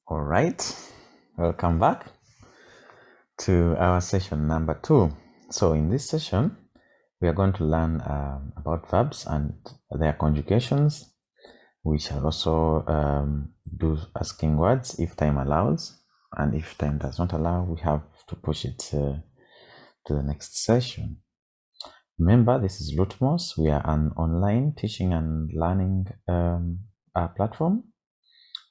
All right, welcome back to our session number 2. So in this session, we are going to learn about verbs and their conjugations. We shall also do asking words if time allows, and if time does not allow, we have to push it to the next session. Remember, this is Lut-Mos. We are an online teaching and learning platform.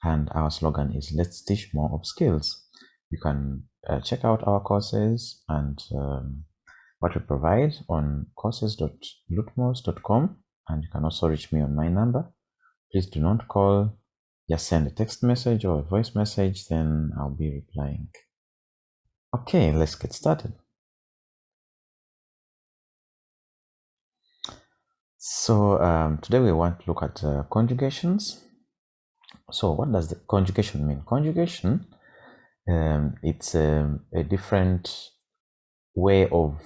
And our slogan is let's teach more of skills. You can check out our courses and what we provide on courses.lutmos.com, and you can also reach me on my number. Please do not call, just send a text message or a voice message, then I'll be replying. Okay, let's get started. So today we want to look at conjugations. So what does the conjugation mean? Conjugation, it's a different way of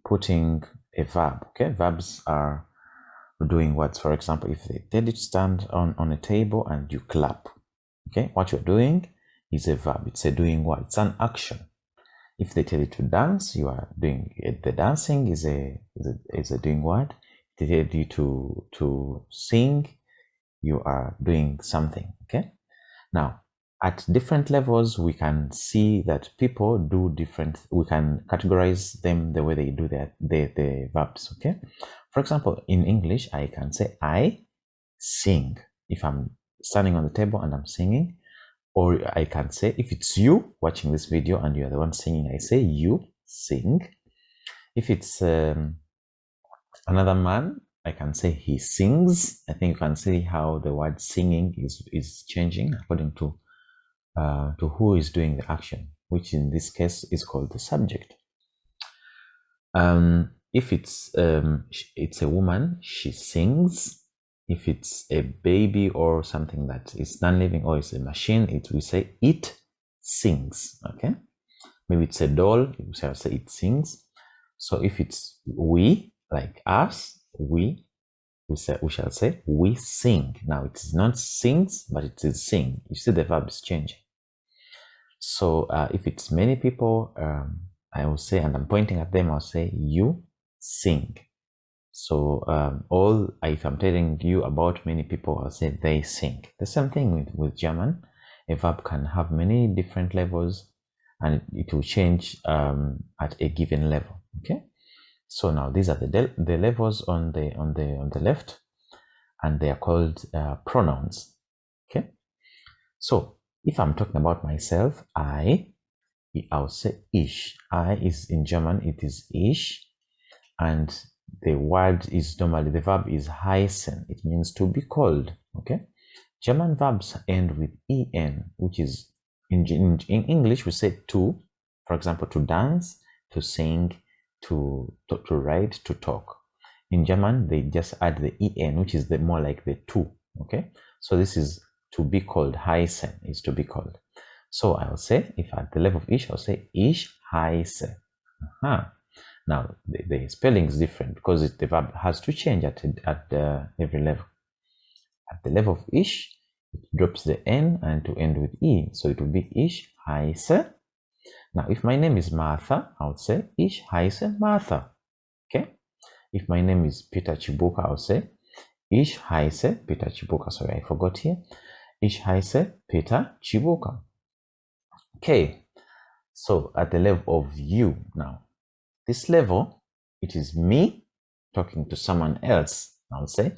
putting a verb. Okay, verbs are doing what? For example, if they tell you to stand on a table and you clap, okay, what you're doing is a verb. It's a doing what? It's an action. If they tell you to dance, you are doing it. The dancing is a doing what? If they tell you to sing, you are doing something. Okay, now at different levels we can see that people do different, we can categorize them the way they do the verbs. Okay, for example, in English I can say I sing if I'm standing on the table and I'm singing, or I can say, if it's you watching this video and you're the one singing, I say you sing. If it's another man, I can say he sings. I think you can see how the word singing is changing according to who is doing the action, which in this case is called the subject. If it's a woman, she sings. If it's a baby or something that is non-living, or it's a machine, we say it sings. Okay, maybe it's a doll, we shall say it sings. So if it's we, like us, we shall say we sing. Now it is not sings, but it is sing. You see the verb is changing. So if it's many people, I will say, and I'm pointing at them, I'll say you sing. So if I'm telling you about many people, I'll say they sing. The same thing with German. A verb can have many different levels, and it will change at a given level. Okay, so now these are the levels on the left, and they are called pronouns. Okay, so if I'm talking about myself, I'll say ich. I is in German, it is ich, and the word is normally, the verb is heißen. It means to be called. Okay, German verbs end with en, which is in English we say to. For example, to dance, to sing, to write, to talk. In German they just add the en, which is more like the to. Okay, so this is to be called. Heißen is to be called. So I'll say, if at the level of ich, I'll say ich heiße. Now the spelling is different because the verb has to change at every level. At the level of ich, it drops the n and to end with e, so it will be ich heiße. Now if my name is Martha, I would say ich heiße Martha. Okay, if my name is Peter Chibuka, I'll say ich heiße Peter Chibuka. Sorry, I forgot here. Ich heiße Peter Chibuka. Okay, so at the level of you now, this level, it is me talking to someone else. I'll say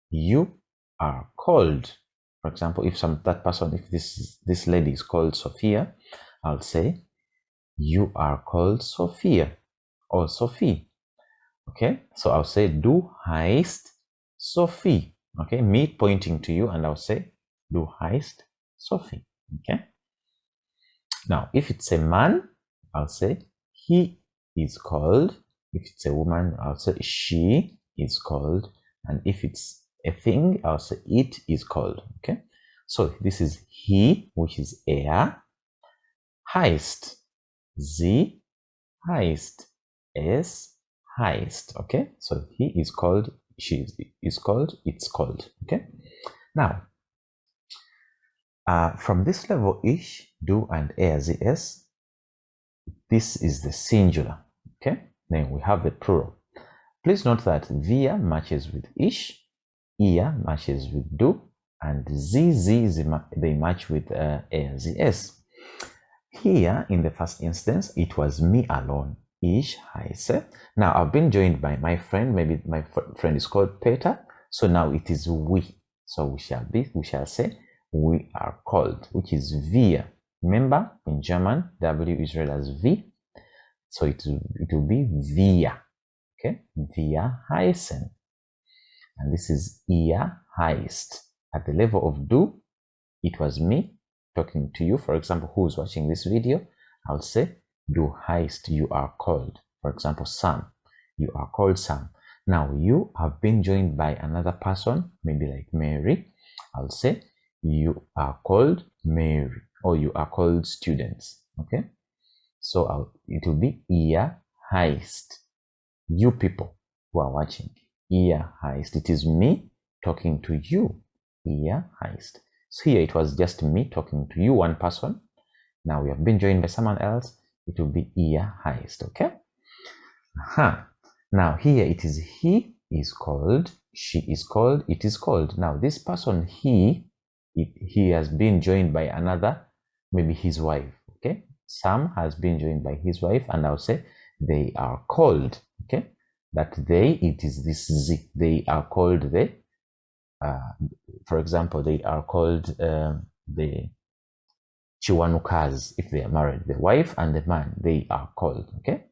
you are called. For example, if this lady is called Sophia, I'll say you are called Sophia or Sophie. Okay, so I'll say du heißt Sophie. Okay, me pointing to you, and I'll say du heißt Sophie. Okay, now if it's a man, I'll say he is called. If it's a woman, I'll say she is called. And if it's a thing, I'll say it is called. Okay, so this is he, which is er, heißt, sie heißt, es heißt. Okay, so he is called, she is called, it's called. Okay, now From this level, ich, du, and er, sie, es, this is the singular. Okay, then we have the plural. Please note that wir matches with ich, ihr matches with du, and sie, they match with er, sie, es. Here, in the first instance, it was me alone. Ich heiße. Now, I've been joined by my friend. Maybe my friend is called Peter. So now it is we. So we shall say, we are called, which is wir. Remember, in German, W is read as V. So it will be wir. Okay? Wir heißen. And this is ihr heißt. At the level of du, it was me talking to you. For example, who's watching this video? I'll say, du heißt, you are called. For example, Sam, you are called Sam. Now, you have been joined by another person, maybe like Mary. I'll say, you are called Mary, or you are called students. Okay? So it will be ihr heißt. You people who are watching, ihr heißt. It is me talking to you. Ihr heißt. So here it was just me talking to you, one person. Now we have been joined by someone else. It will be ihr heißt, okay? Now here it is he is called, she is called, it is called. Now this person, he has been joined by another, maybe his wife, okay? Sam has been joined by his wife, and I'll say they are called, okay? That they, it is this z, they are called the, for example, they are called the Chiwanukas if they are married. The wife and the man, they are called, okay?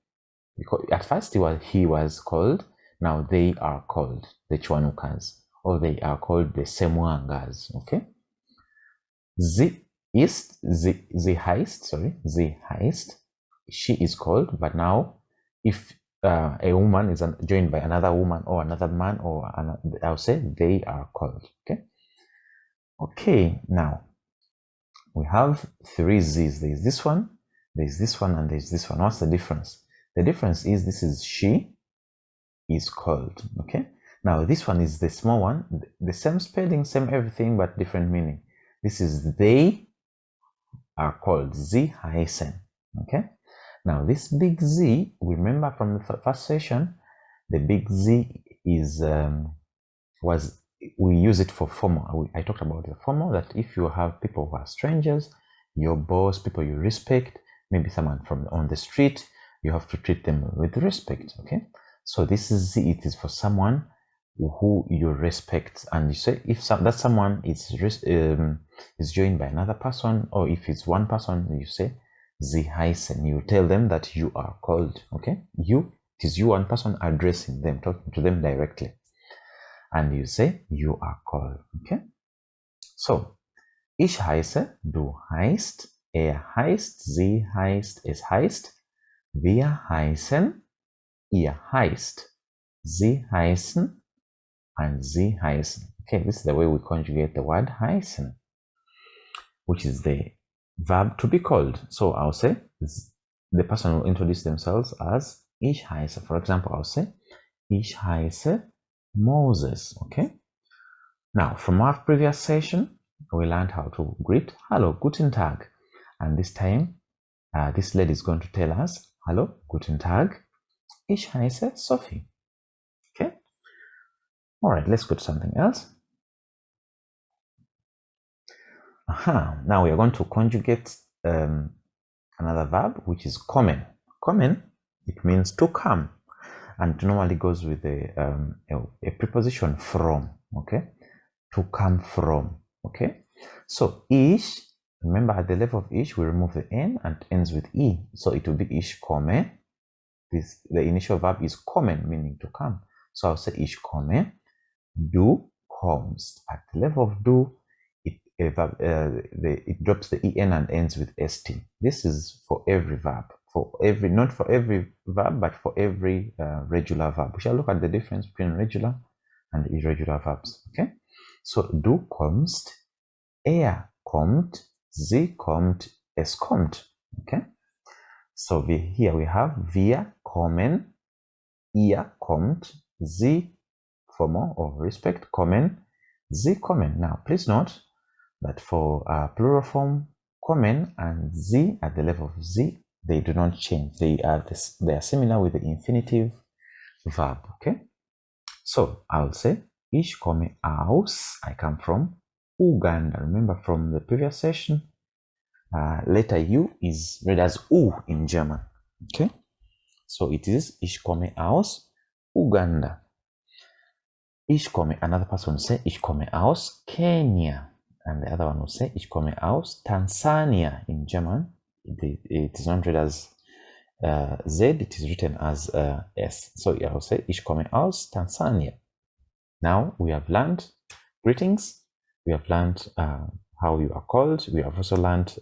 Because at first he was called, now they are called the Chiwanukas, or they are called the Semwangas, okay? Sie heißt, she is called, but now if a woman is joined by another woman or another man, or another, I'll say they are called, okay? Okay, now we have three Z's. There's this one, and there's this one. What's the difference? The difference is this is she is called, okay? Now this one is the small one, the same spelling, same everything, but different meaning. This is they are called, sie heißen, okay? Now this big Z, remember from the first session, the big Z is we use it for formal. I talked about the formal, that if you have people who are strangers, your boss, people you respect, maybe someone from on the street, you have to treat them with respect, okay? So this is Z, it is for someone who you respect, and you say if that someone is joined by another person, or if it's one person, you say sie heißen. You tell them that you are called, okay? It is you, one person, addressing them, talking to them directly, and you say you are called, okay? So ich heiße, du heißt, er heißt, sie heißt, es heißt, wir heißen, ihr heißt, sie heißen, and sie heißen. Okay, this is the way we conjugate the word heißen, which is the verb to be called. So I'll say, the person will introduce themselves as ich heiße. For example, I'll say, ich heiße Moses, okay? Now, from our previous session, we learned how to greet, hello, guten Tag. And this time, this lady is going to tell us, hello, guten Tag, ich heiße Sophie. Okay? All right, let's go to something else. Now we are going to conjugate another verb, which is kommen. Kommen, it means to come, and normally goes with a preposition from, okay? To come from, okay? So ich, remember at the level of ich, we remove the n and ends with e, so it will be ich komme. The initial verb is kommen, meaning to come. So I'll say ich komme, du kommst. At the level of du, it drops the en and ends with st. This is for every verb, not for every verb, but for every regular verb. We shall look at the difference between regular and irregular verbs, okay? So du kommst, er kommt, sie kommt, es kommt, okay? So here we have wir kommen, ihr kommt, sie, formal or respect, kommen, sie kommen. Now please note, that for plural form, kommen and sie at the level of sie, they do not change. They are similar with the infinitive verb. Okay, so I'll say ich komme aus. I come from Uganda. Remember from the previous session, letter U is read as U in German. Okay, so it is ich komme aus Uganda. Ich komme, another person will say ich komme aus Kenya, and the other one will say ich komme aus Tanzania in German. It is not read as Z, it is written as S. So I will say ich komme aus Tanzania. Now we have learned greetings, we have learned how you are called, we have also learned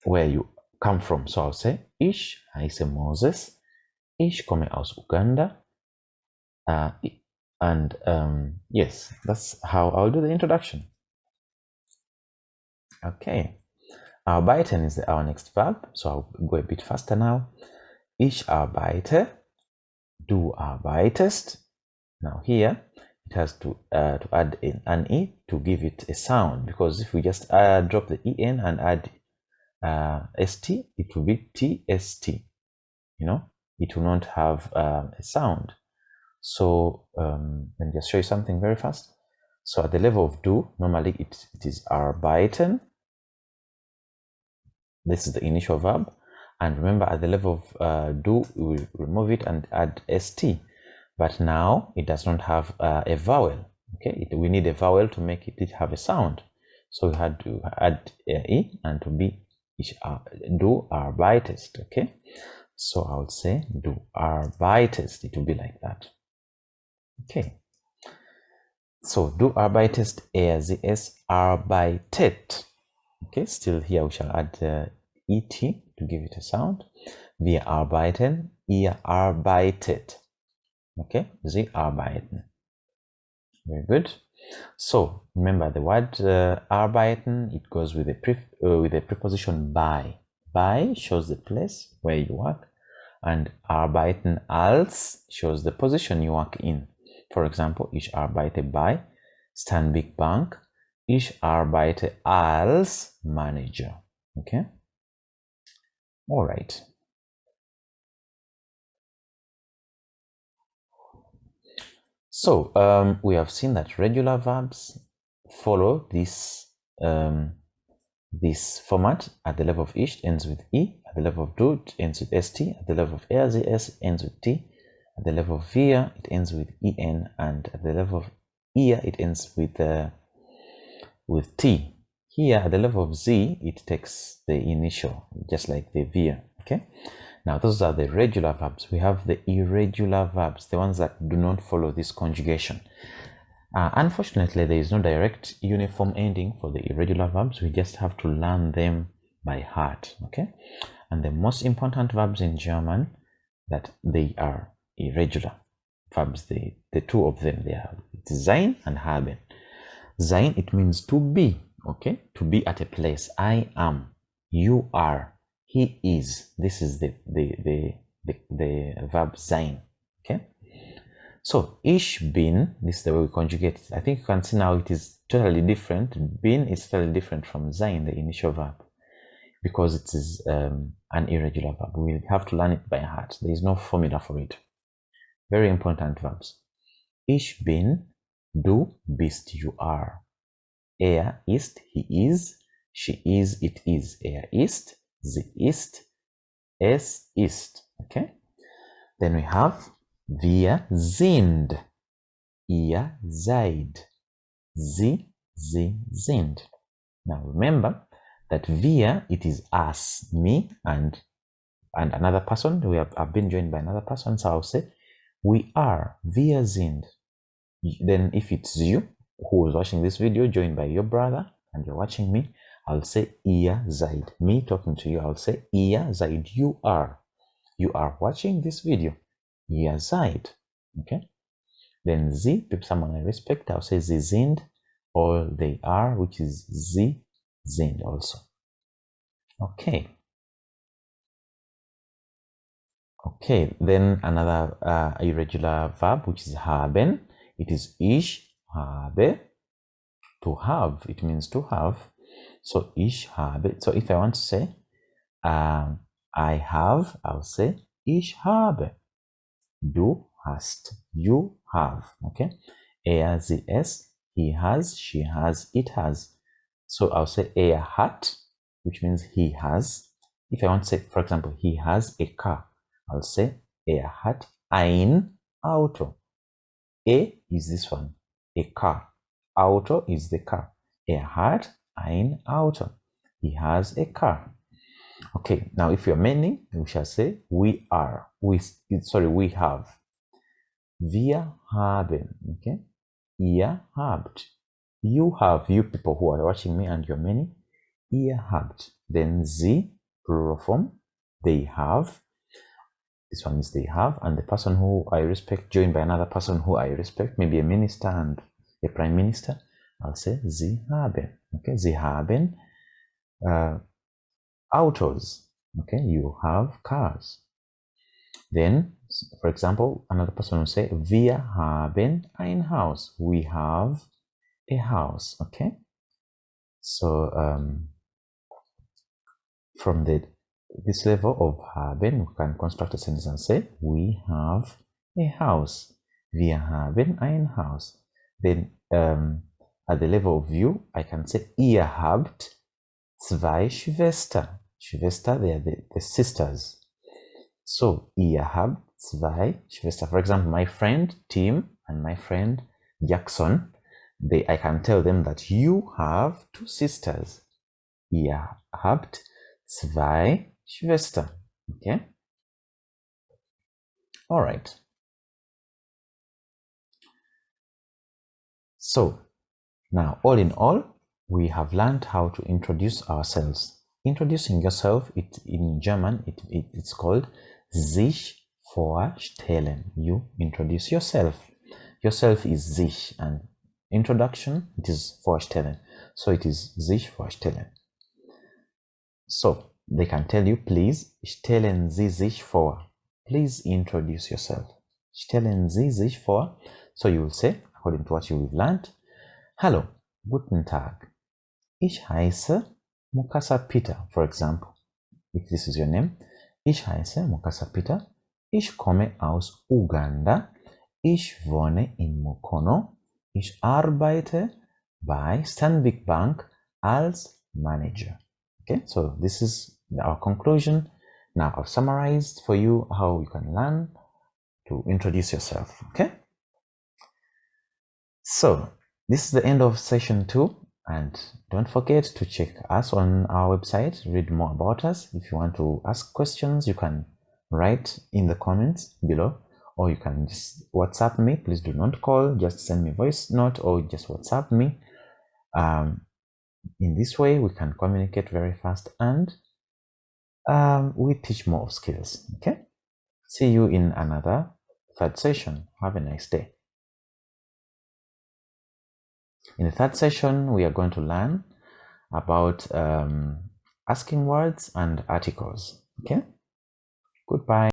where you come from. So I'll say ich heiße Moses, ich komme aus Uganda, and yes, that's how I'll do the introduction. Okay, arbeiten is our next verb, so I'll go a bit faster now. Ich arbeite, du arbeitest. Now here it has to add an E to give it a sound, because if we just drop the EN and add ST, it will be TST. You know, it will not have a sound. So let me just show you something very fast. So at the level of do, normally it is arbeiten. This is the initial verb. And remember, at the level of do, we will remove it and add ST. But now it does not have a vowel. Okay, we need a vowel to make it have a sound. So we had to add E and to be du arbeitest. Okay, so I would say du arbeitest. It will be like that. Okay, so du arbeitest, sie es arbeitet. Okay, still here we shall add ET to give it a sound. Wir arbeiten, ihr arbeitet. Okay, sie arbeiten. Very good. So remember the word arbeiten, it goes with a preposition bei. Bei shows the place where you work, and arbeiten als shows the position you work in. For example, ich arbeite bei Stanbic Bank. Ich arbeite als Manager. Okay. All right. So we have seen that regular verbs follow this this format. At the level of ich, it ends with E. At the level of du, it ends with ST. At the level of RZS, it ends with T. At the level of wir, it ends with EN. And at the level of ihr, it ends with T. Here, at the level of Z, it takes the initial, just like the wir. Okay. Now, those are the regular verbs. We have the irregular verbs, the ones that do not follow this conjugation. Unfortunately, there is no direct uniform ending for the irregular verbs. We just have to learn them by heart, okay? And the most important verbs in German, that they are irregular verbs, the two of them, they are sein and haben. Sein, it means to be, okay? To be at a place. I am, you are, he is. This is the verb sein, okay? So ich bin, this is the way we conjugate it. I think you can see now it is totally different. Bin is totally different from sein, the initial verb, because it is an irregular verb. We have to learn it by heart. There is no formula for it. Very important verbs. Ich bin, du bist, you are. Er ist, he is. She is, it is. Er ist, sie ist, es ist. Okay? Then we have wir sind, ihr seid, sie sind. Now remember that wir, it is us, me, and another person. I've been joined by another person, so I'll say we are, wir sind. Then if it's you who is watching this video, joined by your brother, and you're watching me, I'll say ihr seid. Me talking to you, I'll say ihr seid, you are. You are watching this video. Ihr seid. Okay? Then sie, someone I respect, I'll say sie sind, or they are, which is sie sind also. Okay. Okay, then another irregular verb, which is haben. It is ich habe. To have, it means to have. So ich habe. So if I want to say I have, I'll say ich habe. Du hast, you have. Okay. Er, sie, es, he has, she has, it has. So I'll say er hat, which means he has. If I want to say, for example, he has a car, I'll say er hat ein Auto. A is this one, a car. Auto is the car. Er hat ein Auto. He has a car. Okay, now if you're many, we shall say we are. We have. Wir haben. Okay, ihr habt. You have, you people who are watching me and you're many. Ihr habt. Then sie, plural form. They have. This one is they have, and the person who I respect joined by another person who I respect, maybe a minister and a prime minister. I'll say sie haben. Okay, sie haben autos. Okay, you have cars. Then, for example, another person will say wir haben ein Haus. We have a house. Okay, so from this level of haben, we can construct a sentence and say we have a house. Wir haben ein Haus. Then at the level of you, I can say ihr habt zwei Schwestern. Schwester, they are the sisters. So ihr habt zwei Schwestern. For example, my friend Tim and my friend Jackson, I can tell them that you have two sisters. Ihr habt zwei Schwestern. Okay. All right. So now, all in all, we have learned how to introduce ourselves. Introducing yourself, in German, it's called sich vorstellen. You introduce yourself. Yourself is sich, and introduction, it is vorstellen. So it is sich vorstellen. So they can tell you, please stellen Sie sich vor. Please introduce yourself. Stellen Sie sich vor. So you will say, according to what you've learned, hallo, guten Tag. Ich heiße Mukasa Peter, for example. If this is your name, ich heiße Mukasa Peter. Ich komme aus Uganda. Ich wohne in Mukono. Ich arbeite bei Stanbic Bank als Manager. Okay, so this is our conclusion. Now I've summarized for you how you can learn to introduce yourself. Okay, so this is the end of session 2, and don't forget to check us on our website, read more about us. If you want to ask questions, you can write in the comments below, or you can just WhatsApp me. Please do not call, just send me a voice note or just WhatsApp me. In this way, we can communicate very fast, and we teach more skills. Okay, see you in another 3rd session. Have a nice day. In the 3rd session, we are going to learn about asking words and articles. Okay, goodbye.